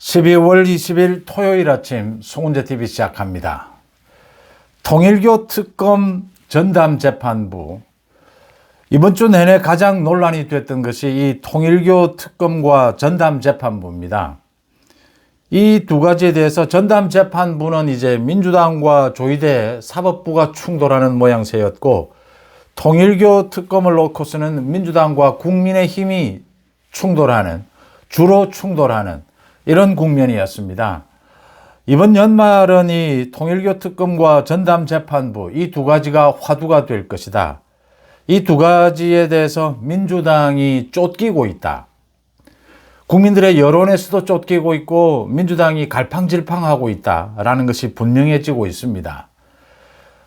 12월 20일 토요일 아침 송은재TV 시작합니다. 통일교 특검 전담재판부, 이번 주 내내 가장 논란이 됐던 것이 이 통일교 특검과 전담재판부입니다. 이 두 가지에 대해서 전담재판부는 이제 민주당과 조희대 사법부가 충돌하는 모양새였고, 통일교 특검을 놓고서는 민주당과 국민의힘이 주로 충돌하는 이런 국면이었습니다. 이번 연말은 이 통일교 특검과 전담재판부, 이 두 가지가 화두가 될 것이다. 이 두 가지에 대해서 민주당이 쫓기고 있다. 국민들의 여론에서도 쫓기고 있고 민주당이 갈팡질팡하고 있다라는 것이 분명해지고 있습니다.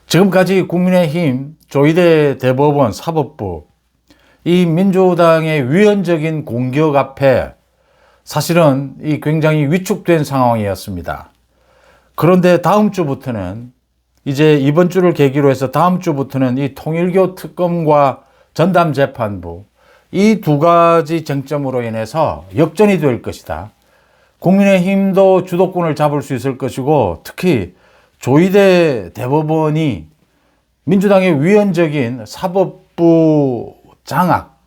지금까지 국민의힘, 조희대 대법원, 사법부, 이 민주당의 위헌적인 공격 앞에 사실은 이 굉장히 위축된 상황이었습니다. 그런데 다음 주부터는, 이제 이번 주를 계기로 해서 다음 주부터는 이 통일교 특검과 전담재판부, 이 두 가지 쟁점으로 인해서 역전이 될 것이다. 국민의힘도 주도권을 잡을 수 있을 것이고, 특히 조희대 대법원이 민주당의 위헌적인 사법부 장악,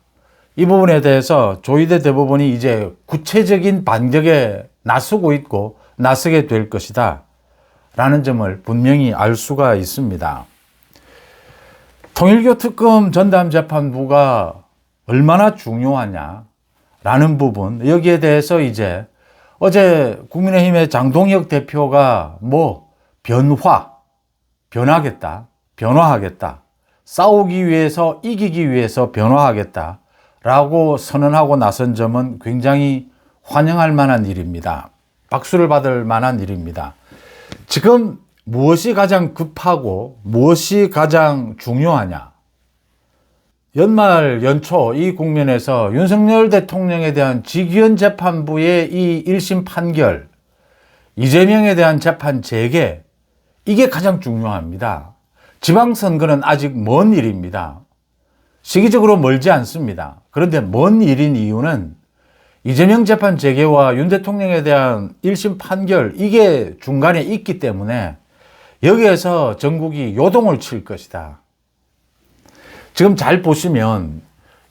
이 부분에 대해서 조희대 대법원이 이제 구체적인 반격에 나서게 될 것이다 라는 점을 분명히 알 수가 있습니다. 통일교 특검 전담재판부가 얼마나 중요하냐 라는 부분, 여기에 대해서 이제 어제 국민의힘의 장동혁 대표가 변화하겠다, 싸우기 위해서, 이기기 위해서 변화하겠다 라고 선언하고 나선 점은 굉장히 환영할 만한 일입니다. 박수를 받을 만한 일입니다. 지금 무엇이 가장 급하고 무엇이 가장 중요하냐? 연초 이 국면에서 윤석열 대통령에 대한 직위원 재판부의 이 1심 판결, 이재명에 대한 재판 재개, 이게 가장 중요합니다. 지방선거는 아직 먼 일입니다. 시기적으로 멀지 않습니다. 그런데 먼 일인 이유는 이재명 재판 재개와 윤 대통령에 대한 1심 판결, 이게 중간에 있기 때문에 여기에서 전국이 요동을 칠 것이다. 지금 잘 보시면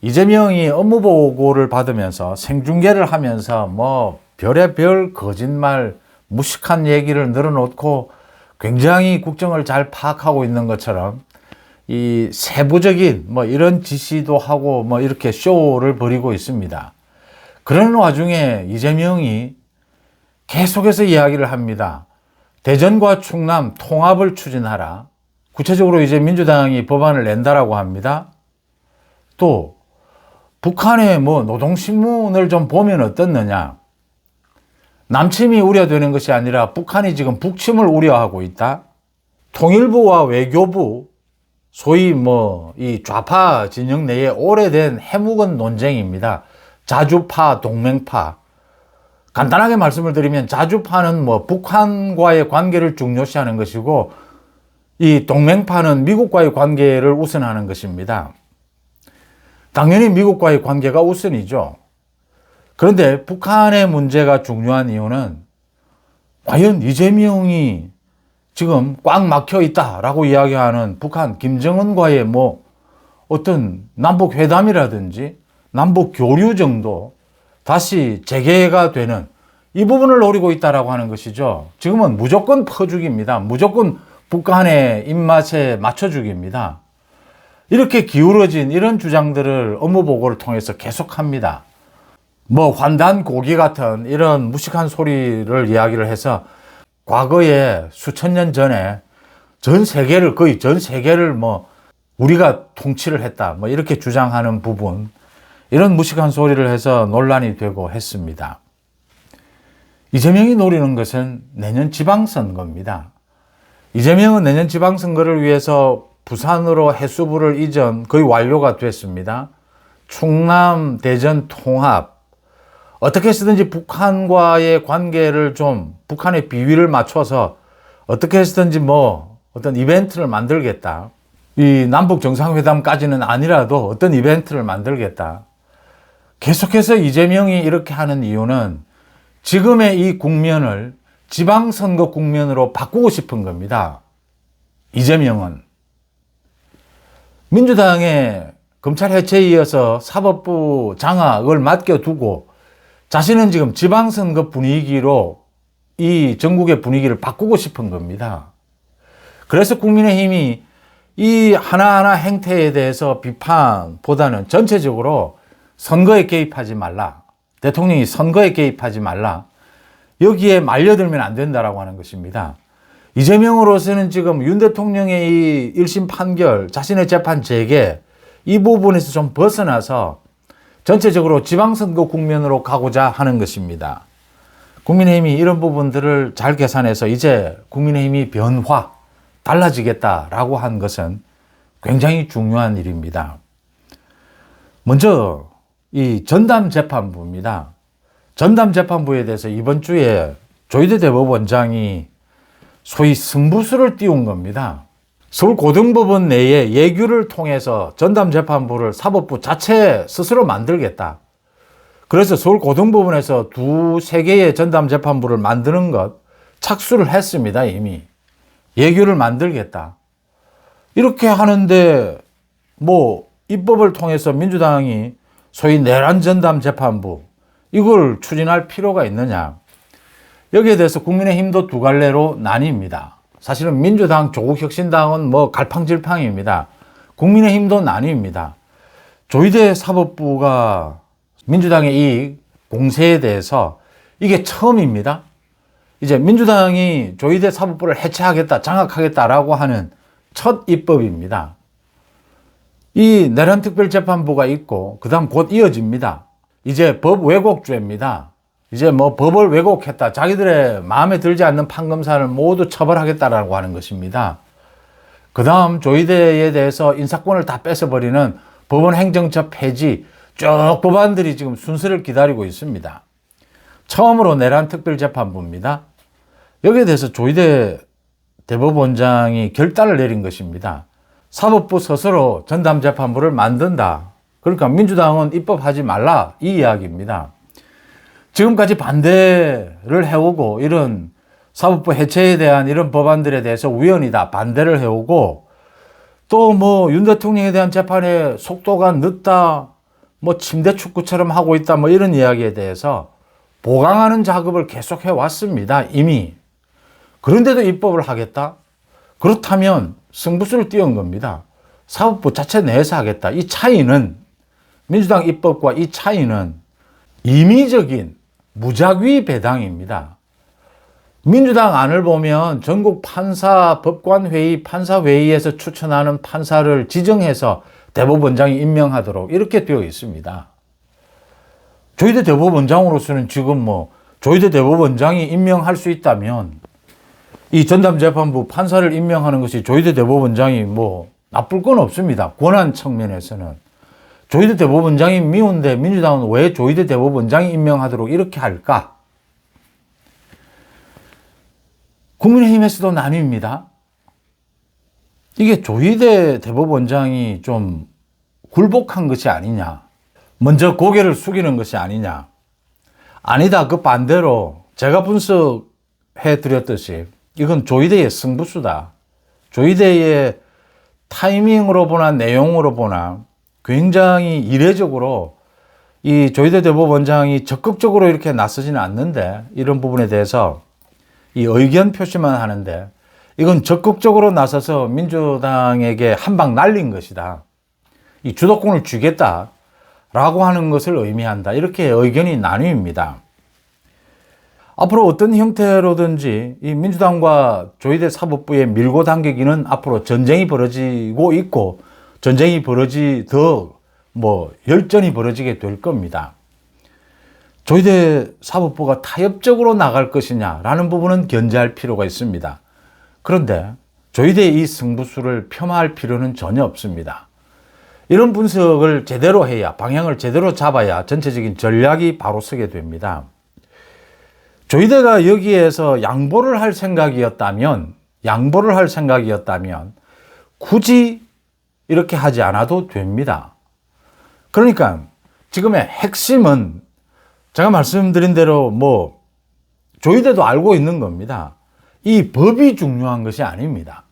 이재명이 업무보고를 받으면서 생중계를 하면서 별의별 거짓말, 무식한 얘기를 늘어놓고 굉장히 국정을 잘 파악하고 있는 것처럼 이 세부적인 이런 지시도 하고 이렇게 쇼를 벌이고 있습니다. 그런 와중에 이재명이 계속해서 이야기를 합니다. 대전과 충남 통합을 추진하라. 구체적으로 이제 민주당이 법안을 낸다라고 합니다. 또 북한의 노동신문을 좀 보면 어떻느냐. 남침이 우려되는 것이 아니라 북한이 지금 북침을 우려하고 있다. 통일부와 외교부, 소위 이 좌파 진영 내에 오래된 해묵은 논쟁입니다. 자주파, 동맹파. 간단하게 말씀을 드리면 자주파는 북한과의 관계를 중요시하는 것이고, 이 동맹파는 미국과의 관계를 우선하는 것입니다. 당연히 미국과의 관계가 우선이죠. 그런데 북한의 문제가 중요한 이유는 과연 이재명이 지금 꽉 막혀 있다라고 이야기하는 북한 김정은과의 어떤 남북 회담이라든지 남북 교류 정도 다시 재개가 되는 이 부분을 노리고 있다라고 하는 것이죠. 지금은 무조건 퍼주기입니다. 무조건 북한의 입맛에 맞춰주기입니다. 이렇게 기울어진 이런 주장들을 업무보고를 통해서 계속합니다. 환단 고기 같은 이런 무식한 소리를 이야기를 해서 과거에 수천 년 전에 거의 전 세계를 우리가 통치를 했다, 이렇게 주장하는 부분, 이런 무식한 소리를 해서 논란이 되고 했습니다. 이재명이 노리는 것은 내년 지방선거입니다. 이재명은 내년 지방선거를 위해서 부산으로 해수부를 이전 거의 완료가 됐습니다. 충남, 대전 통합, 어떻게 해서든지 북한과의 관계를 북한의 비위를 맞춰서 어떻게 해서든지 어떤 이벤트를 만들겠다. 이 남북 정상회담까지는 아니라도 어떤 이벤트를 만들겠다. 계속해서 이재명이 이렇게 하는 이유는 지금의 이 국면을 지방선거 국면으로 바꾸고 싶은 겁니다. 이재명은. 민주당의 검찰 해체에 이어서 사법부 장악을 맡겨두고 자신은 지금 지방선거 분위기로 이 전국의 분위기를 바꾸고 싶은 겁니다. 그래서 국민의힘이 이 하나하나 행태에 대해서 비판보다는 전체적으로 선거에 개입하지 말라. 대통령이 선거에 개입하지 말라. 여기에 말려들면 안 된다라고 하는 것입니다. 이재명으로서는 지금 윤 대통령의 이 1심 판결, 자신의 재판 재개, 이 부분에서 좀 벗어나서 전체적으로 지방선거 국면으로 가고자 하는 것입니다. 국민의힘이 이런 부분들을 잘 계산해서 이제 국민의힘이 변화, 달라지겠다라고 한 것은 굉장히 중요한 일입니다. 먼저 이 전담재판부입니다. 전담재판부에 대해서 이번 주에 조희대 대법원장이 소위 승부수를 띄운 겁니다. 서울고등법원 내에 예규를 통해서 전담재판부를 사법부 자체 스스로 만들겠다. 그래서 서울고등법원에서 2-3개의 전담재판부를 만드는 것 착수를 했습니다. 이미. 예규를 만들겠다. 이렇게 하는데 뭐 입법을 통해서 민주당이 소위 내란 전담재판부 이걸 추진할 필요가 있느냐. 여기에 대해서 국민의힘도 두 갈래로 나뉩니다. 사실은 민주당, 조국혁신당은 뭐 갈팡질팡입니다. 국민의힘도 나뉩니다. 조희대 사법부가 민주당의 이 공세에 대해서 이게 처음입니다. 이제 민주당이 조희대 사법부를 해체하겠다, 장악하겠다라고 하는 첫 입법입니다. 이 내란특별재판부가 있고 그 다음 곧 이어집니다. 이제 법 왜곡죄입니다. 이제 뭐 법을 왜곡했다. 자기들의 마음에 들지 않는 판검사를 모두 처벌하겠다라고 하는 것입니다. 그 다음 조희대에 대해서 인사권을 다 뺏어버리는 법원 행정처 폐지 쭉 법안들이 지금 순서를 기다리고 있습니다. 처음으로 내란특별재판부입니다. 여기에 대해서 조희대 대법원장이 결단을 내린 것입니다. 사법부 스스로 전담재판부를 만든다. 그러니까 민주당은 입법하지 말라 이 이야기입니다. 지금까지 반대를 해오고 이런 사법부 해체에 대한 이런 법안들에 대해서 우연이다 반대를 해오고 또 뭐 윤 대통령에 대한 재판의 속도가 늦다 뭐 침대 축구처럼 하고 있다 뭐 이런 이야기에 대해서 보강하는 작업을 계속 해왔습니다. 이미. 그런데도 입법을 하겠다? 그렇다면 승부수를 띄운 겁니다. 사법부 자체 내에서 하겠다. 이 차이는 민주당 입법과 이 차이는 임의적인 무작위 배당입니다. 민주당 안을 보면 전국 판사 법관회의, 판사회의에서 추천하는 판사를 지정해서 대법원장이 임명하도록 이렇게 되어 있습니다. 조희대 대법원장으로서는 지금 뭐 조희대 대법원장이 임명할 수 있다면 이 전담재판부 판사를 임명하는 것이 조희대 대법원장이 뭐 나쁠 건 없습니다. 권한 측면에서는. 조희대 대법원장이 미운데 민주당은 왜 조희대 대법원장이 임명하도록 이렇게 할까? 국민의힘에서도 나뉩니다. 이게 조희대 대법원장이 좀 굴복한 것이 아니냐. 먼저 고개를 숙이는 것이 아니냐. 아니다. 그 반대로 제가 분석해 드렸듯이 이건 조희대의 승부수다. 조희대의 타이밍으로 보나 내용으로 보나 굉장히 이례적으로 이 조희대 대법원장이 적극적으로 이렇게 나서지는 않는데 이런 부분에 대해서 이 의견 표시만 하는데 이건 적극적으로 나서서 민주당에게 한 방 날린 것이다. 이 주도권을 쥐겠다라고 하는 것을 의미한다. 이렇게 의견이 나뉩니다. 앞으로 어떤 형태로든지 이 민주당과 조희대 사법부의 밀고 당기기는 앞으로 전쟁이 벌어지고 있고 전쟁이 열전이 벌어지게 될 겁니다. 조희대 사법부가 타협적으로 나갈 것이냐라는 부분은 견제할 필요가 있습니다. 그런데 조희대의 이 승부수를 폄하할 필요는 전혀 없습니다. 이런 분석을 제대로 해야, 방향을 제대로 잡아야 전체적인 전략이 바로 서게 됩니다. 조희대가 여기에서 양보를 할 생각이었다면 굳이 이렇게 하지 않아도 됩니다. 그러니까 지금의 핵심은 제가 말씀드린 대로 뭐 조희대도 알고 있는 겁니다. 이 법이 중요한 것이 아닙니다.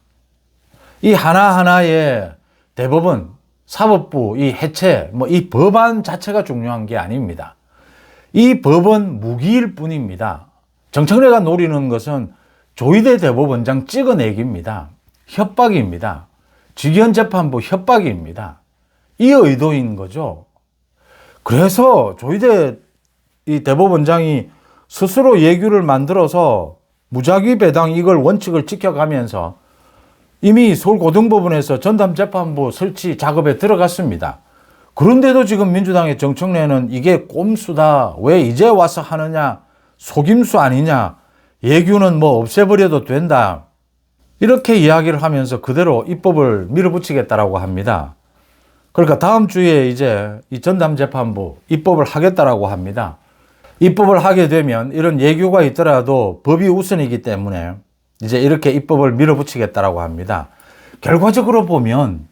이 하나하나의 대법원, 사법부, 이 해체, 이 법안 자체가 중요한 게 아닙니다. 이 법은 무기일 뿐입니다. 정청래가 노리는 것은 조희대 대법원장 찍어내기입니다. 협박입니다. 직위원재판부 협박입니다. 이 의도인 거죠. 그래서 조희대 이 대법원장이 스스로 예규를 만들어서 무작위 배당 이걸 원칙을 지켜가면서 이미 서울고등법원에서 전담재판부 설치 작업에 들어갔습니다. 그런데도 지금 민주당의 정청래는 이게 꼼수다. 왜 이제 와서 하느냐. 속임수 아니냐. 예규는 없애버려도 된다. 이렇게 이야기를 하면서 그대로 입법을 밀어붙이겠다라고 합니다. 그러니까 다음 주에 이제 이 전담재판부 입법을 하겠다라고 합니다. 입법을 하게 되면 이런 예규가 있더라도 법이 우선이기 때문에 이제 이렇게 입법을 밀어붙이겠다라고 합니다. 결과적으로 보면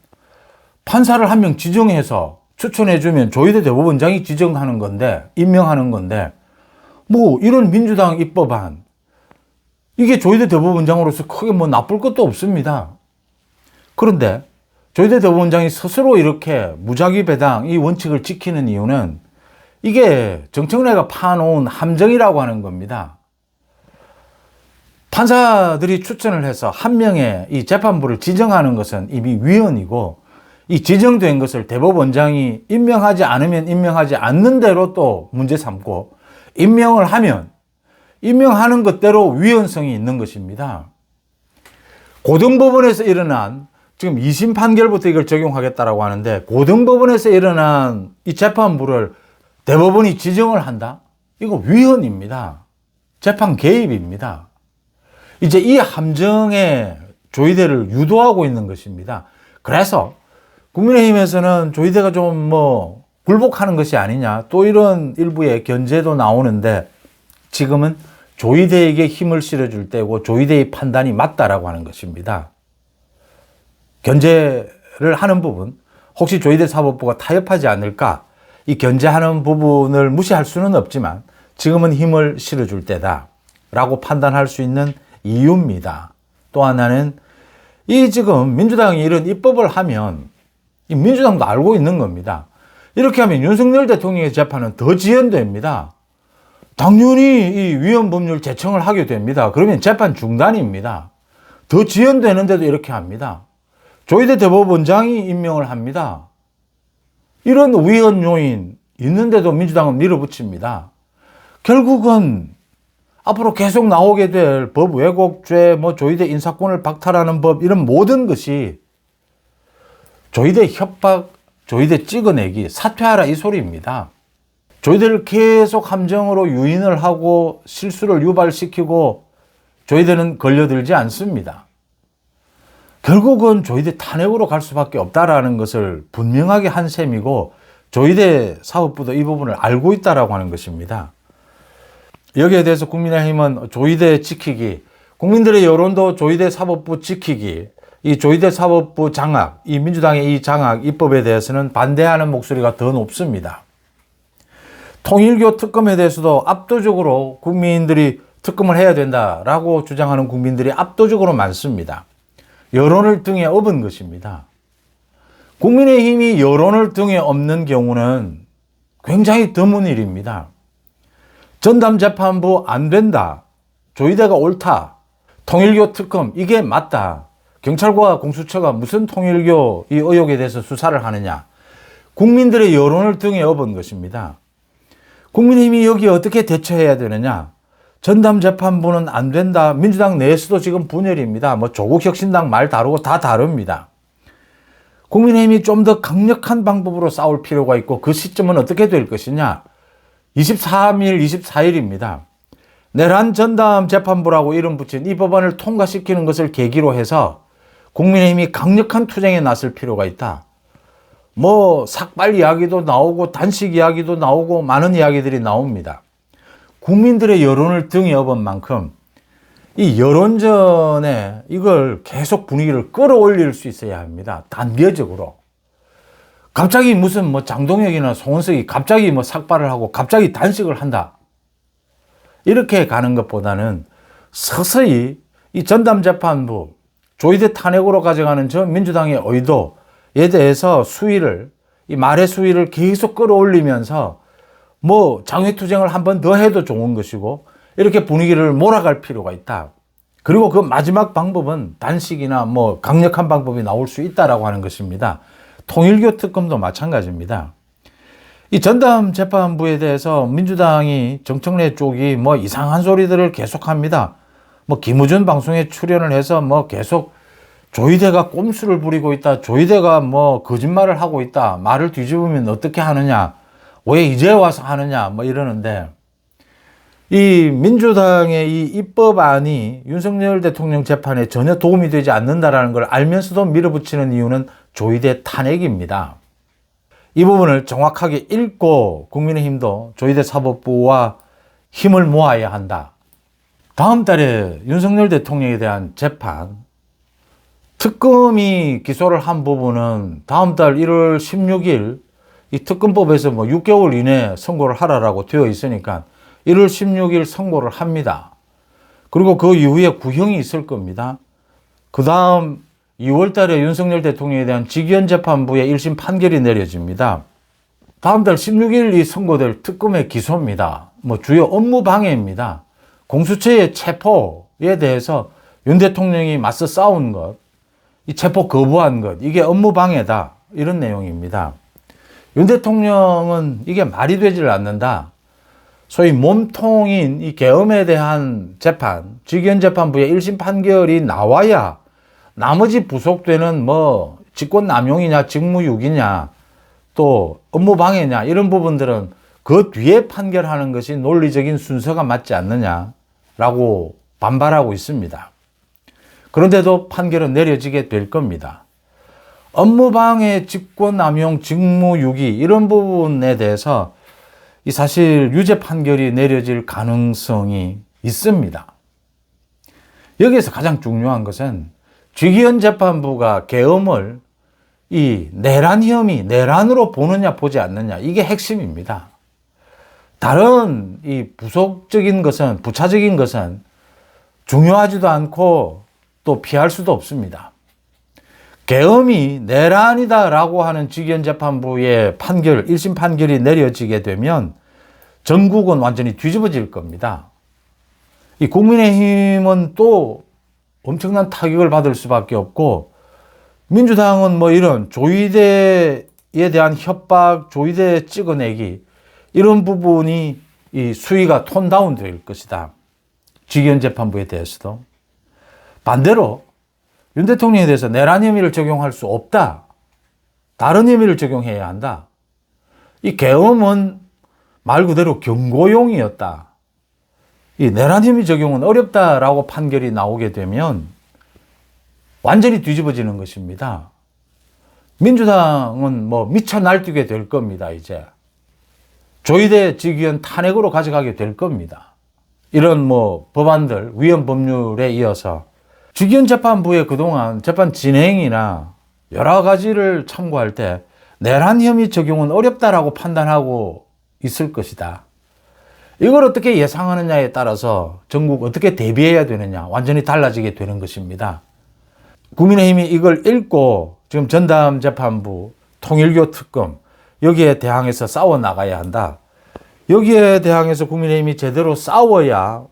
판사를 한 명 지정해서 추천해주면 조희대 대법원장이 지정하는 건데, 임명하는 건데, 이런 민주당 입법안, 이게 조희대 대법원장으로서 크게 나쁠 것도 없습니다. 그런데 조희대 대법원장이 스스로 이렇게 무작위 배당 이 원칙을 지키는 이유는 이게 정청래가 파놓은 함정이라고 하는 겁니다. 판사들이 추천을 해서 한 명의 이 재판부를 지정하는 것은 이미 위헌이고, 이 지정된 것을 대법원장이 임명하지 않으면 임명하지 않는 대로 또 문제 삼고, 임명을 하면 임명하는 것대로 위헌성이 있는 것입니다. 고등법원에서 일어난 지금 2심 판결부터 이걸 적용하겠다라고 하는데, 고등법원에서 일어난 이 재판부를 대법원이 지정을 한다? 이거 위헌입니다. 재판 개입입니다. 이제 이 함정에 조희대를 유도하고 있는 것입니다. 그래서 국민의힘에서는 조희대가 좀 굴복하는 것이 아니냐, 또 이런 일부의 견제도 나오는데, 지금은 조희대에게 힘을 실어줄 때고 조희대의 판단이 맞다라고 하는 것입니다. 견제를 하는 부분, 혹시 조희대 사법부가 타협하지 않을까, 이 견제하는 부분을 무시할 수는 없지만 지금은 힘을 실어줄 때다라고 판단할 수 있는 이유입니다. 또 하나는 이 지금 민주당이 이런 입법을 하면 이 민주당도 알고 있는 겁니다. 이렇게 하면 윤석열 대통령의 재판은 더 지연됩니다. 당연히 이 위헌 법률 제청을 하게 됩니다. 그러면 재판 중단입니다. 더 지연되는데도 이렇게 합니다. 조희대 대법원장이 임명을 합니다. 이런 위헌 요인 있는데도 민주당은 밀어붙입니다. 결국은 앞으로 계속 나오게 될 법 왜곡죄, 조희대 인사권을 박탈하는 법, 이런 모든 것이 조희대 협박, 조희대 찍어내기, 사퇴하라 이 소리입니다. 조희대를 계속 함정으로 유인을 하고 실수를 유발시키고 조희대는 걸려들지 않습니다. 결국은 조희대 탄핵으로 갈 수밖에 없다라는 것을 분명하게 한 셈이고, 조희대 사법부도 이 부분을 알고 있다라고 하는 것입니다. 여기에 대해서 국민의힘은 조희대 지키기, 국민들의 여론도 조희대 사법부 지키기, 이 조희대 사법부 장악, 이 민주당의 이 장악 입법에 대해서는 반대하는 목소리가 더 높습니다. 통일교 특검에 대해서도 압도적으로 국민들이 특검을 해야 된다라고 주장하는 국민들이 압도적으로 많습니다. 여론을 등에 업은 것입니다. 국민의힘이 여론을 등에 업는 경우는 굉장히 드문 일입니다. 전담재판부 안 된다. 조희대가 옳다. 통일교 특검 이게 맞다. 경찰과 공수처가 무슨 통일교 이 의혹에 대해서 수사를 하느냐. 국민들의 여론을 등에 업은 것입니다. 국민의힘이 여기에 어떻게 대처해야 되느냐. 전담재판부는 안 된다. 민주당 내에서도 지금 분열입니다. 조국혁신당 말 다르고 다 다릅니다. 국민의힘이 좀 더 강력한 방법으로 싸울 필요가 있고, 그 시점은 어떻게 될 것이냐. 23일, 24일입니다. 내란 전담재판부라고 이름 붙인 이 법안을 통과시키는 것을 계기로 해서 국민의힘이 강력한 투쟁에 나설 필요가 있다. 삭발 이야기도 나오고 단식 이야기도 나오고 많은 이야기들이 나옵니다. 국민들의 여론을 등에 업은 만큼 이 여론전에 이걸 계속 분위기를 끌어올릴 수 있어야 합니다. 단계적으로. 갑자기 무슨 장동혁이나 송원석이 갑자기 삭발을 하고 갑자기 단식을 한다. 이렇게 가는 것보다는 서서히 이 전담재판부 조희대 탄핵으로 가져가는 저 민주당의 의도에 대해서 이 말의 수위를 계속 끌어올리면서 뭐 장외투쟁을 한 번 더 해도 좋은 것이고 이렇게 분위기를 몰아갈 필요가 있다. 그리고 그 마지막 방법은 단식이나 뭐 강력한 방법이 나올 수 있다라고 하는 것입니다. 통일교 특검도 마찬가지입니다. 이 전담재판부에 대해서 민주당이 정청래 쪽이 뭐 이상한 소리들을 계속합니다. 뭐 김우준 방송에 출연을 해서 뭐 계속 조희대가 꼼수를 부리고 있다. 조희대가 뭐 거짓말을 하고 있다. 말을 뒤집으면 어떻게 하느냐. 왜 이제 와서 하느냐. 뭐 이러는데 이 민주당의 이 입법안이 윤석열 대통령 재판에 전혀 도움이 되지 않는다라는 걸 알면서도 밀어붙이는 이유는 조희대 탄핵입니다. 이 부분을 정확하게 읽고 국민의힘도 조희대 사법부와 힘을 모아야 한다. 다음 달에 윤석열 대통령에 대한 재판, 특검이 기소를 한 부분은 다음 달 1월 16일 이 특검법에서 뭐 6개월 이내에 선고를 하라라고 되어 있으니까 1월 16일 선고를 합니다. 그리고 그 이후에 구형이 있을 겁니다. 그 다음 2월 달에 윤석열 대통령에 대한 직위원재판부의 1심 판결이 내려집니다. 다음 달 16일 이 선고될 특검의 기소입니다. 뭐 주요 업무 방해입니다. 공수처의 체포에 대해서 윤 대통령이 맞서 싸운 것, 이 체포 거부한 것, 이게 업무 방해다. 이런 내용입니다. 윤 대통령은 이게 말이 되질 않는다. 소위 몸통인 이 계엄에 대한 재판, 직위원재판부의 1심 판결이 나와야 나머지 부속되는 뭐 직권남용이냐, 직무유기냐, 또 업무방해냐 이런 부분들은 그 뒤에 판결하는 것이 논리적인 순서가 맞지 않느냐라고 반발하고 있습니다. 그런데도 판결은 내려지게 될 겁니다. 업무방해, 직권남용, 직무유기 이런 부분에 대해서 이 사실 유죄 판결이 내려질 가능성이 있습니다. 여기에서 가장 중요한 것은 직위원재판부가 계엄을 이 내란 혐의, 내란으로 보느냐 보지 않느냐 이게 핵심입니다. 다른 이 부속적인 것은, 부차적인 것은 중요하지도 않고 또 피할 수도 없습니다. 계엄이 내란이다라고 하는 직위원재판부의 판결, 1심 판결이 내려지게 되면 전국은 완전히 뒤집어질 겁니다. 이 국민의힘은 또 엄청난 타격을 받을 수밖에 없고 민주당은 뭐 이런 조희대에 대한 협박, 조희대 찍어내기 이런 부분이 이 수위가 톤다운 될 것이다. 직위원재판부에 대해서도. 반대로 윤 대통령에 대해서 내란 혐의를 적용할 수 없다. 다른 혐의를 적용해야 한다. 이 계엄은 말 그대로 경고용이었다. 이 내란 혐의 적용은 어렵다라고 판결이 나오게 되면 완전히 뒤집어지는 것입니다. 민주당은 뭐 미쳐 날뛰게 될 겁니다, 이제. 조희대 직위원 탄핵으로 가져가게 될 겁니다. 이런 뭐 법안들, 위헌 법률에 이어서 직위원재판부에 그동안 재판 진행이나 여러 가지를 참고할 때 내란 혐의 적용은 어렵다라고 판단하고 있을 것이다. 이걸 어떻게 예상하느냐에 따라서 전국 어떻게 대비해야 되느냐 완전히 달라지게 되는 것입니다. 국민의힘이 이걸 읽고 지금 전담재판부, 통일교 특검 여기에 대항해서 싸워나가야 한다. 여기에 대항해서 국민의힘이 제대로 싸워야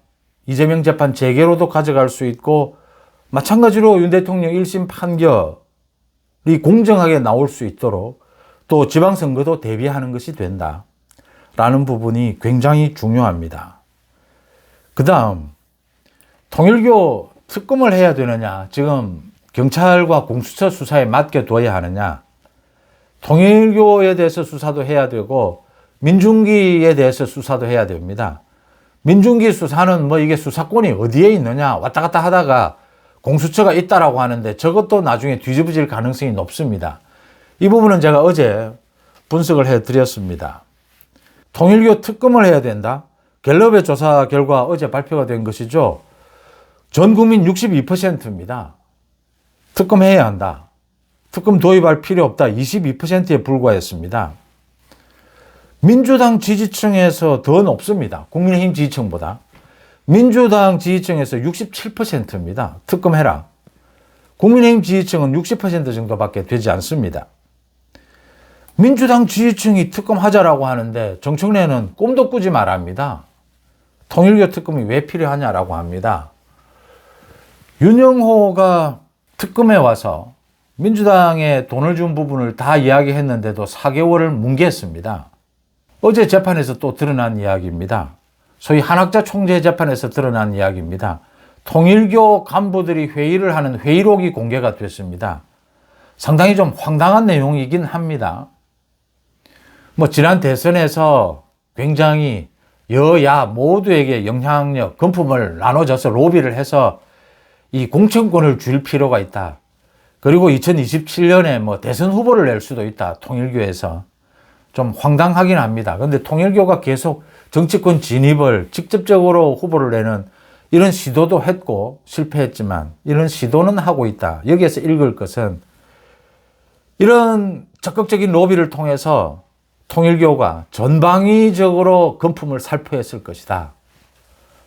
이재명 재판 재개로도 가져갈 수 있고 마찬가지로 윤 대통령 1심 판결이 공정하게 나올 수 있도록 또 지방선거도 대비하는 것이 된다. 라는 부분이 굉장히 중요합니다. 그 다음 통일교 특검을 해야 되느냐, 지금 경찰과 공수처 수사에 맡겨둬야 하느냐, 통일교에 대해서 수사도 해야 되고 민중기에 대해서 수사도 해야 됩니다. 민중기 수사는 뭐 이게 수사권이 어디에 있느냐 왔다 갔다 하다가 공수처가 있다라고 하는데 저것도 나중에 뒤집어질 가능성이 높습니다. 이 부분은 제가 어제 분석을 해드렸습니다. 통일교 특검을 해야 된다. 갤럽의 조사 결과 어제 발표가 된 것이죠. 전 국민 62%입니다. 특검해야 한다. 특검 도입할 필요 없다. 22%에 불과했습니다. 민주당 지지층에서 더 높습니다. 국민의힘 지지층보다. 민주당 지지층에서 67%입니다. 특검해라. 국민의힘 지지층은 60% 정도밖에 되지 않습니다. 민주당 지지층이 특검하자라고 하는데 정청래는 꿈도 꾸지 말합니다. 통일교 특검이 왜 필요하냐라고 합니다. 윤영호가 특검에 와서 민주당에 돈을 준 부분을 다 이야기했는데도 4개월을 뭉개했습니다. 어제 재판에서 또 드러난 이야기입니다. 소위 한학자 총재 재판에서 드러난 이야기입니다. 통일교 간부들이 회의를 하는 회의록이 공개가 됐습니다. 상당히 좀 황당한 내용이긴 합니다. 지난 대선에서 굉장히 여야 모두에게 영향력, 금품을 나눠줘서 로비를 해서 이 공천권을 줄 필요가 있다. 그리고 2027년에 대선 후보를 낼 수도 있다. 통일교에서. 좀 황당하긴 합니다. 그런데 통일교가 계속 정치권 진입을 직접적으로 후보를 내는 이런 시도도 했고 실패했지만 이런 시도는 하고 있다. 여기에서 읽을 것은 이런 적극적인 로비를 통해서 통일교가 전방위적으로 금품을 살포했을 것이다.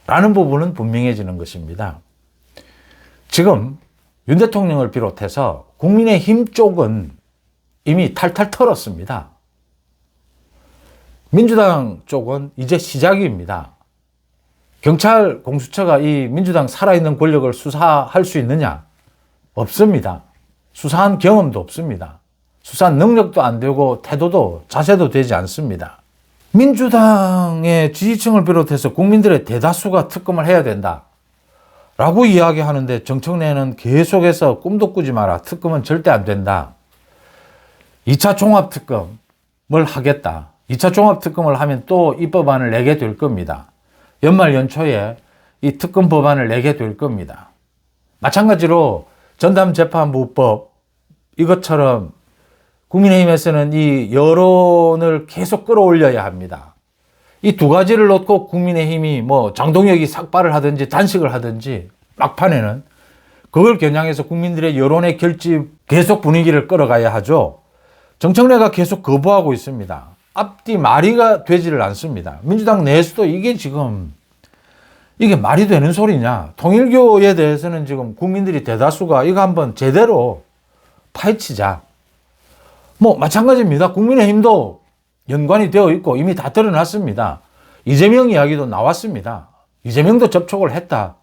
라는 부분은 분명해지는 것입니다. 지금 윤 대통령을 비롯해서 국민의힘 쪽은 이미 탈탈 털었습니다. 민주당 쪽은 이제 시작입니다. 경찰 공수처가 이 민주당 살아있는 권력을 수사할 수 있느냐? 없습니다. 수사한 경험도 없습니다. 수사 능력도 안 되고 태도도 자세도 되지 않습니다. 민주당의 지지층을 비롯해서 국민들의 대다수가 특검을 해야 된다 라고 이야기하는데 정청래는 계속해서 꿈도 꾸지 마라. 특검은 절대 안 된다. 2차 종합특검을 하겠다. 2차 종합특검을 하면 또 이 법안을 내게 될 겁니다. 연말 연초에 이 특검 법안을 내게 될 겁니다. 마찬가지로 전담재판부법 이것처럼 국민의힘에서는 이 여론을 계속 끌어올려야 합니다. 이 두 가지를 놓고 국민의힘이 장동혁이 삭발을 하든지 단식을 하든지 막판에는 그걸 겨냥해서 국민들의 여론의 결집 계속 분위기를 끌어가야 하죠. 정청래가 계속 거부하고 있습니다. 앞뒤 말이가 되지를 않습니다. 민주당 내에서도 이게 말이 되는 소리냐. 통일교에 대해서는 지금 국민들이 대다수가 이거 한번 제대로 파헤치자. 마찬가지입니다. 국민의힘도 연관이 되어 있고 이미 다 드러났습니다. 이재명 이야기도 나왔습니다. 이재명도 접촉을 했다.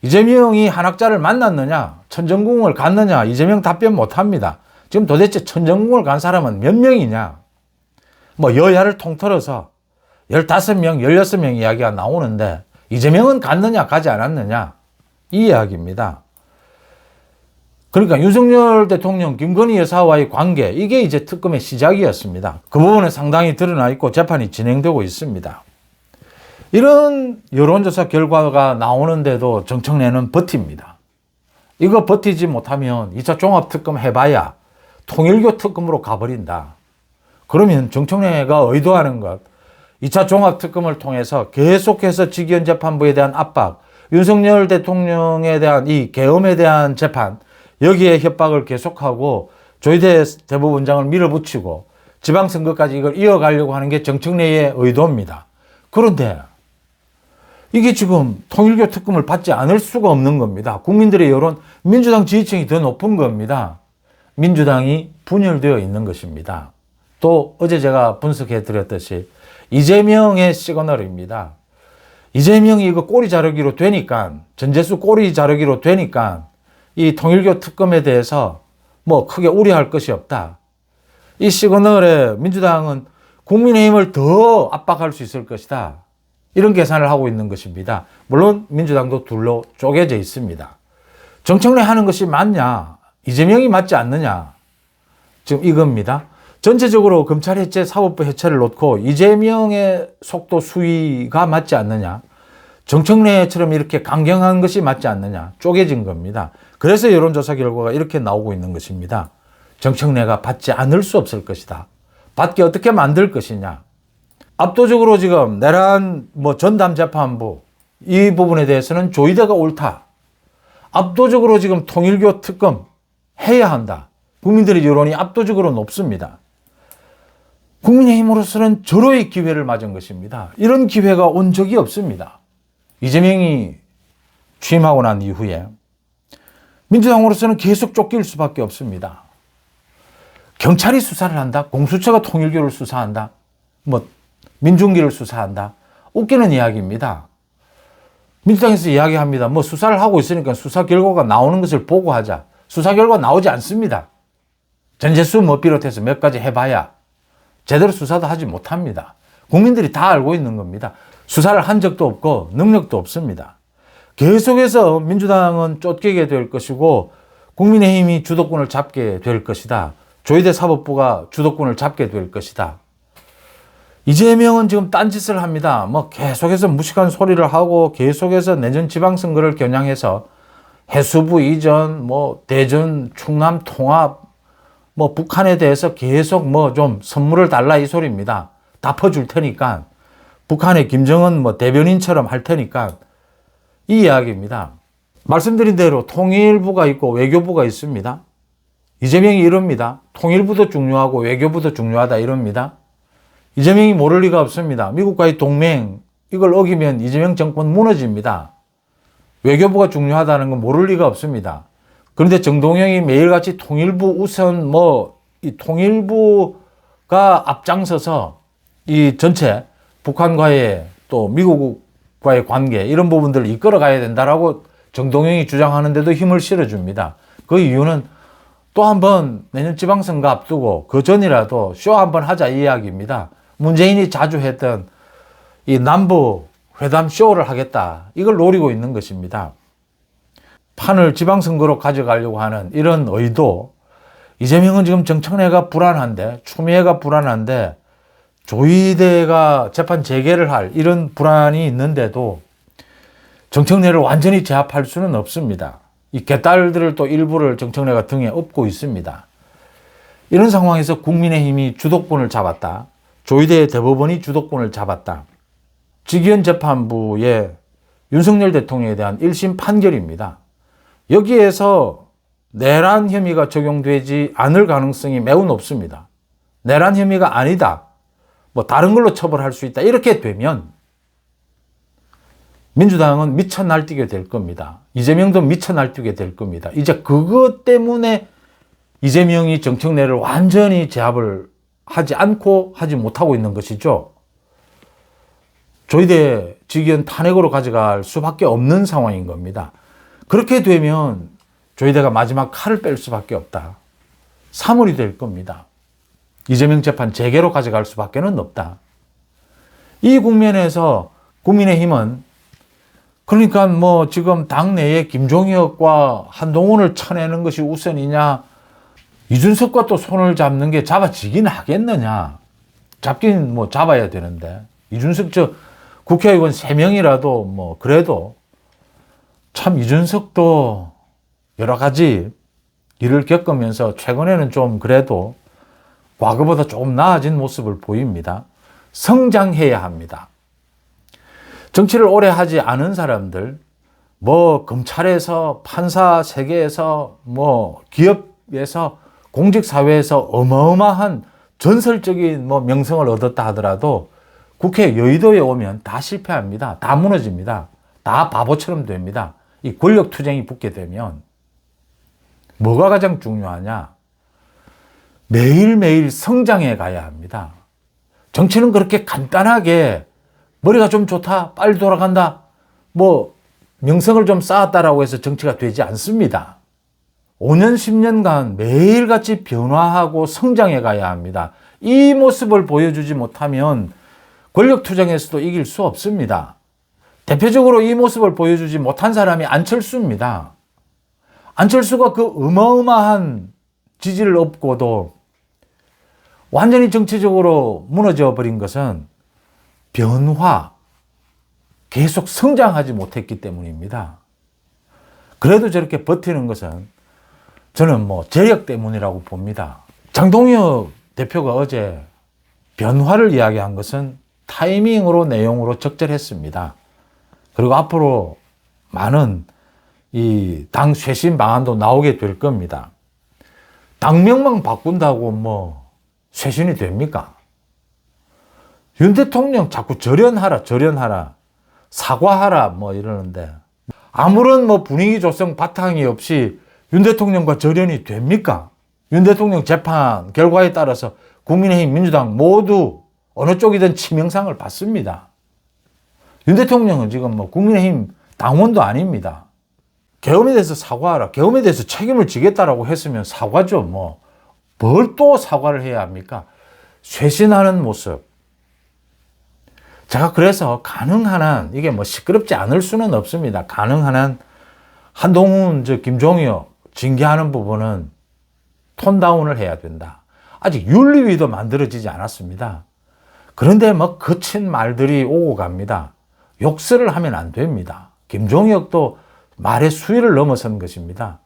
이재명이 한학자를 만났느냐, 천정궁을 갔느냐, 이재명 답변 못합니다. 지금 도대체 천정궁을 간 사람은 몇 명이냐. 여야를 통틀어서 15명, 16명 이야기가 나오는데 이재명은 갔느냐, 가지 않았느냐 이 이야기입니다. 그러니까 윤석열 대통령, 김건희 여사와의 관계 이게 이제 특검의 시작이었습니다. 그 부분은 상당히 드러나 있고 재판이 진행되고 있습니다. 이런 여론조사 결과가 나오는데도 정청래는 버팁니다. 이거 버티지 못하면 2차 종합특검 해봐야 통일교 특검으로 가버린다. 그러면 정청래가 의도하는 것 2차 종합특검을 통해서 계속해서 직위원재판부에 대한 압박, 윤석열 대통령에 대한 이 계엄에 대한 재판 여기에 협박을 계속하고 조희대 대법원장을 밀어붙이고 지방선거까지 이걸 이어가려고 하는 게 정청래의 의도입니다. 그런데 이게 지금 통일교 특검을 받지 않을 수가 없는 겁니다. 국민들의 여론, 민주당 지지층이 더 높은 겁니다. 민주당이 분열되어 있는 것입니다. 또 어제 제가 분석해 드렸듯이 이재명의 시그널입니다. 이재명이 이거 꼬리 자르기로 되니까, 전재수 꼬리 자르기로 되니까 이 통일교 특검에 대해서 크게 우려할 것이 없다. 이 시그널에 민주당은 국민의힘을 더 압박할 수 있을 것이다. 이런 계산을 하고 있는 것입니다. 물론 민주당도 둘로 쪼개져 있습니다. 정청래 하는 것이 맞냐? 이재명이 맞지 않느냐? 지금 이겁니다. 전체적으로 검찰 해체, 사법부 해체를 놓고 이재명의 속도 수위가 맞지 않느냐? 정청래처럼 이렇게 강경한 것이 맞지 않느냐? 쪼개진 겁니다. 그래서 여론조사 결과가 이렇게 나오고 있는 것입니다. 정청래가 받지 않을 수 없을 것이다. 받게 어떻게 만들 것이냐? 압도적으로 지금 내란 전담재판부 이 부분에 대해서는 조희대가 옳다. 압도적으로 지금 통일교 특검 해야 한다. 국민들의 여론이 압도적으로 높습니다. 국민의힘으로서는 절호의 기회를 맞은 것입니다. 이런 기회가 온 적이 없습니다. 이재명이 취임하고 난 이후에 민주당으로서는 계속 쫓길 수밖에 없습니다. 경찰이 수사를 한다? 공수처가 통일교를 수사한다? 뭐 민중기를 수사한다? 웃기는 이야기입니다. 민주당에서 이야기합니다. 뭐 수사를 하고 있으니까 수사 결과가 나오는 것을 보고 하자. 수사 결과 나오지 않습니다. 전재수 뭐 비롯해서 몇 가지 해봐야 제대로 수사도 하지 못합니다. 국민들이 다 알고 있는 겁니다. 수사를 한 적도 없고 능력도 없습니다. 계속해서 민주당은 쫓기게 될 것이고 국민의힘이 주도권을 잡게 될 것이다. 조희대 사법부가 주도권을 잡게 될 것이다. 이재명은 지금 딴짓을 합니다. 뭐 계속해서 무식한 소리를 하고 계속해서 내년 지방선거를 겨냥해서 해수부 이전, 뭐 대전, 충남 통합, 뭐 북한에 대해서 계속 뭐 좀 선물을 달라 이 소리입니다. 다 퍼줄 테니까 북한의 김정은 뭐 대변인처럼 할 테니까 이 이야기입니다. 말씀드린 대로 통일부가 있고 외교부가 있습니다. 이재명이 이럽니다. 통일부도 중요하고 외교부도 중요하다 이럽니다. 이재명이 모를 리가 없습니다. 미국과의 동맹 이걸 어기면 이재명 정권 무너집니다. 외교부가 중요하다는 건 모를 리가 없습니다. 그런데 정동영이 매일같이 통일부 우선 이 통일부가 앞장서서 이 전체 북한과의 또 미국과의 관계 이런 부분들을 이끌어 가야 된다라고 정동영이 주장하는데도 힘을 실어줍니다. 그 이유는 또 한번 내년 지방선거 앞두고 그 전이라도 쇼 한번 하자 이 이야기입니다. 문재인이 자주 했던 이 남부 회담 쇼를 하겠다. 이걸 노리고 있는 것입니다. 판을 지방선거로 가져가려고 하는 이런 의도. 이재명은 지금 정청래가 불안한데, 추미애가 불안한데, 조희대가 재판 재개를 할 이런 불안이 있는데도 정청래를 완전히 제압할 수는 없습니다. 이 개딸들을 또 일부를 정청래가 등에 업고 있습니다. 이런 상황에서 국민의힘이 주도권을 잡았다. 조희대 대법원이 주도권을 잡았다. 직위원 재판부의 윤석열 대통령에 대한 1심 판결입니다. 여기에서 내란 혐의가 적용되지 않을 가능성이 매우 높습니다. 내란 혐의가 아니다. 뭐 다른 걸로 처벌할 수 있다. 이렇게 되면 민주당은 미쳐 날뛰게 될 겁니다. 이재명도 미쳐 날뛰게 될 겁니다. 이제 그것 때문에 이재명이 정청래를 완전히 제압을 하지 않고 하지 못하고 있는 것이죠. 조희대 직위원 탄핵으로 가져갈 수밖에 없는 상황인 겁니다. 그렇게 되면 조희대가 마지막 칼을 뺄 수밖에 없다. 사물이 될 겁니다. 이재명 재판 재개로 가져갈 수밖에는 없다. 이 국면에서 국민의힘은 그러니까 뭐 지금 당내에 김종혁과 한동훈을 쳐내는 것이 우선이냐, 이준석과 또 손을 잡는 게 잡아지긴 하겠느냐. 잡긴 뭐 잡아야 되는데 이준석 국회의원 3명이라도 뭐 그래도 참 이준석도 여러 가지 일을 겪으면서 최근에는 좀 그래도 과거보다 조금 나아진 모습을 보입니다. 성장해야 합니다. 정치를 오래 하지 않은 사람들, 뭐 검찰에서, 판사 세계에서, 뭐 기업에서, 공직사회에서 어마어마한 전설적인 뭐 명성을 얻었다 하더라도 국회 여의도에 오면 다 실패합니다. 다 무너집니다. 다 바보처럼 됩니다. 이 권력 투쟁이 붙게 되면 뭐가 가장 중요하냐? 매일매일 성장해 가야 합니다. 정치는 그렇게 간단하게 머리가 좀 좋다, 빨리 돌아간다, 뭐 명성을 좀 쌓았다라고 해서 정치가 되지 않습니다. 5년, 10년간 매일같이 변화하고 성장해 가야 합니다. 이 모습을 보여주지 못하면 권력 투쟁에서도 이길 수 없습니다. 대표적으로 이 모습을 보여주지 못한 사람이 안철수입니다. 안철수가 그 어마어마한 지지를 얻고도 완전히 정치적으로 무너져 버린 것은 변화, 계속 성장하지 못했기 때문입니다. 그래도 저렇게 버티는 것은 저는 뭐 재력 때문이라고 봅니다. 장동혁 대표가 어제 변화를 이야기한 것은 타이밍으로 내용으로 적절했습니다. 그리고 앞으로 많은 이 당 쇄신 방안도 나오게 될 겁니다. 당명만 바꾼다고 뭐 쇄신이 됩니까? 윤 대통령 자꾸 절연하라. 사과하라 뭐 이러는데 아무런 뭐 분위기 조성 바탕이 없이 윤 대통령과 절연이 됩니까? 윤 대통령 재판 결과에 따라서 국민의힘, 민주당 모두 어느 쪽이든 치명상을 받습니다. 윤 대통령은 지금 뭐 국민의힘 당원도 아닙니다. 계엄에 대해서 사과하라, 계엄에 대해서 책임을 지겠다라고 했으면 사과죠. 뭐 뭘 또 사과를 해야 합니까? 쇄신하는 모습. 제가 그래서 가능한 한, 이게 뭐 시끄럽지 않을 수는 없습니다. 가능한 한 한동훈, 김종혁 징계하는 부분은 톤다운을 해야 된다. 아직 윤리위도 만들어지지 않았습니다. 그런데 뭐 거친 말들이 오고 갑니다. 욕설을 하면 안 됩니다. 김종혁도 말의 수위를 넘어선 것입니다.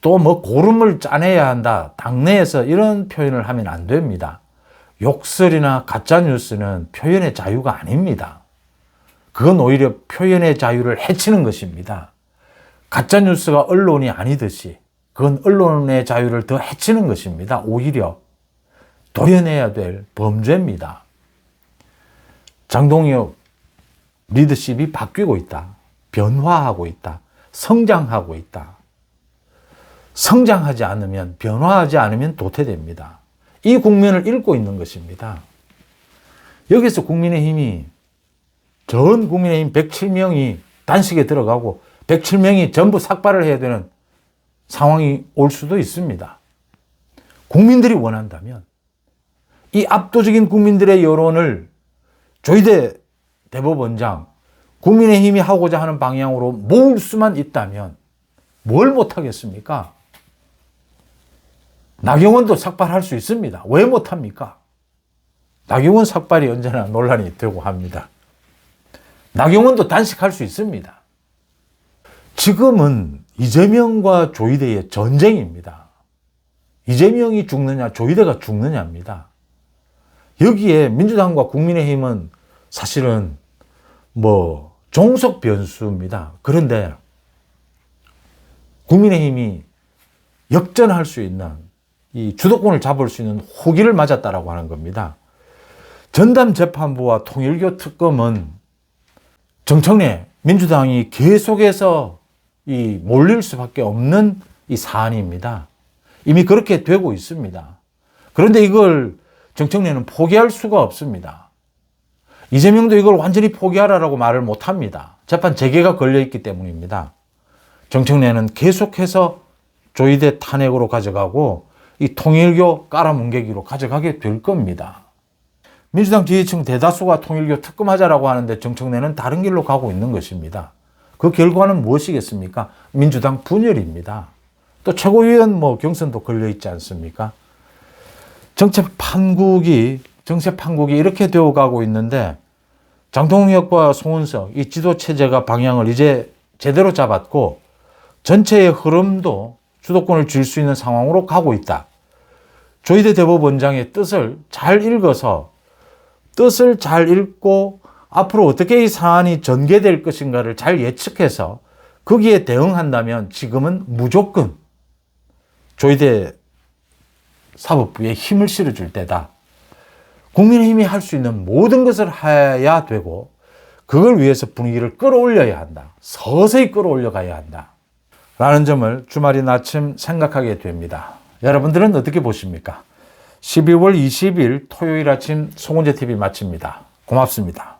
또 뭐 고름을 짜내야 한다. 당내에서 이런 표현을 하면 안 됩니다. 욕설이나 가짜뉴스는 표현의 자유가 아닙니다. 그건 오히려 표현의 자유를 해치는 것입니다. 가짜뉴스가 언론이 아니듯이 그건 언론의 자유를 더 해치는 것입니다. 오히려 도려내야 될 범죄입니다. 장동혁 리더십이 바뀌고 있다. 변화하고 있다. 성장하고 있다. 성장하지 않으면, 변화하지 않으면 도태됩니다. 이 국면을 읽고 있는 것입니다. 여기서 국민의힘이, 전 국민의힘 107명이 단식에 들어가고 107명이 전부 삭발을 해야 되는 상황이 올 수도 있습니다. 국민들이 원한다면 이 압도적인 국민들의 여론을 조희대 대법원장, 국민의힘이 하고자 하는 방향으로 모을 수만 있다면 뭘 못하겠습니까? 나경원도 삭발할 수 있습니다. 왜 못합니까? 나경원 삭발이 언제나 논란이 되고 합니다. 나경원도 단식할 수 있습니다. 지금은 이재명과 조희대의 전쟁입니다. 이재명이 죽느냐, 조희대가 죽느냐입니다. 여기에 민주당과 국민의힘은 사실은 뭐 종속 변수입니다. 그런데 국민의힘이 역전할 수 있는, 이 주도권을 잡을 수 있는 호기를 맞았다라고 하는 겁니다. 전담재판부와 통일교 특검은 정청래 민주당이 계속해서 이 몰릴 수밖에 없는 이 사안입니다. 이미 그렇게 되고 있습니다. 그런데 이걸 정청래는 포기할 수가 없습니다. 이재명도 이걸 완전히 포기하라라고 말을 못합니다. 재판 재개가 걸려있기 때문입니다. 정청래는 계속해서 조희대 탄핵으로 가져가고 이 통일교 깔아뭉개기로 가져가게 될 겁니다. 민주당 지지층 대다수가 통일교 특검하자라고 하는데 정청래는 다른 길로 가고 있는 것입니다. 그 결과는 무엇이겠습니까? 민주당 분열입니다. 또 최고위원 경선도 걸려있지 않습니까? 정책 판국이 이렇게 되어가고 있는데 장동혁과 송은석 이 지도체제가 방향을 이제 제대로 잡았고 전체의 흐름도 주도권을 쥘 수 있는 상황으로 가고 있다. 조희대 대법원장의 뜻을 잘 읽어서 뜻을 잘 읽고 앞으로 어떻게 이 사안이 전개될 것인가를 잘 예측해서 거기에 대응한다면 지금은 무조건 조희대 사법부에 힘을 실어줄 때다. 국민의힘이 할 수 있는 모든 것을 해야 되고 그걸 위해서 분위기를 끌어올려야 한다. 서서히 끌어올려 가야 한다. 라는 점을 주말인 아침 생각하게 됩니다. 여러분들은 어떻게 보십니까? 12월 20일 토요일 아침 송은재 TV 마칩니다. 고맙습니다.